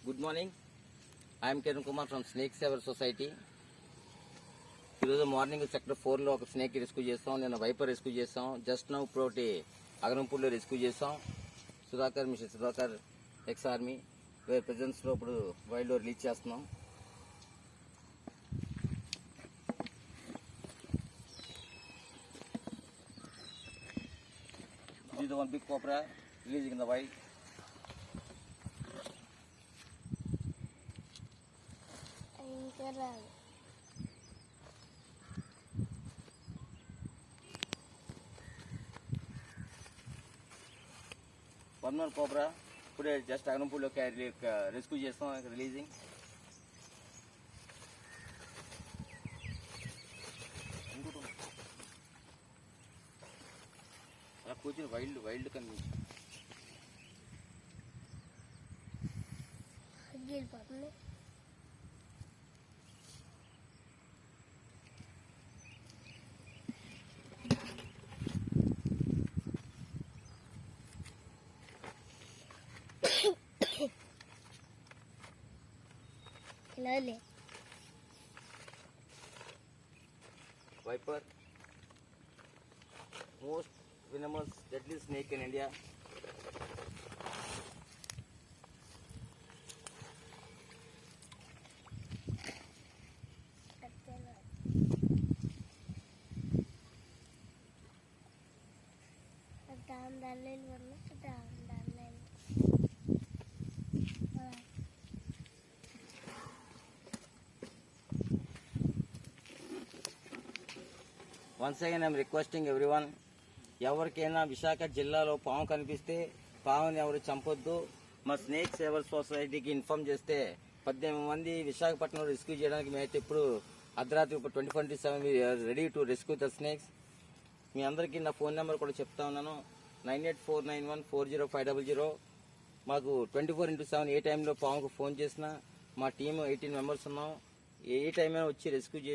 Good morning. I'm Kiran Kumar from snake saver society. ఈరోజు morning sector 4లో ఒక snake rescue చేస్తాం. నేను వైపర్ రెస్క్యూ చేస్తాం. జస్ట్ నౌ ప్రోటి అగరంపూడిలో రెస్క్యూ చేస్తాం. మిస్టర్ సుధాకర్ ఎక్స్ ఆర్మీ వేరే ప్రెజెన్స్లో ఇప్పుడు వైల్డ్లో రిలీజ్ చేస్తున్నాం. This is the one big cobra releasing in the wild. One more cobra. Today just Agrampool rescue చేస్తాం రిలీజింగ్. అలా కూర్చుని వైల్డ్ కనిపించింది. Viper, most venomous deadly snake in India. Once again I am requesting everyone, ఎవరికైనా విశాఖ జిల్లాలో పాము కనిపిస్తే పాముని ఎవరు చంపొద్దు. మా స్నేక్ సేవర్ సొసైటీకి ఇన్ఫార్మ్ చేస్తే 18 మంది విశాఖపట్నంలో రెస్క్యూ చేయడానికి మేమైతే ఇప్పుడు అర్ధరాత్రి 24/7 ready to rescue the snakes. మీ అందరికీ నా ఫోన్ నెంబర్ కూడా చెప్తా ఉన్నాను, 9849140500. మాకు 24/7 ఏ టైంలో పాముకు ఫోన్ చేసినా మా టీం 18 మెంబర్స్ ఉన్నాం. ఏ టైం అయినా వచ్చి రెస్క్యూ చేసి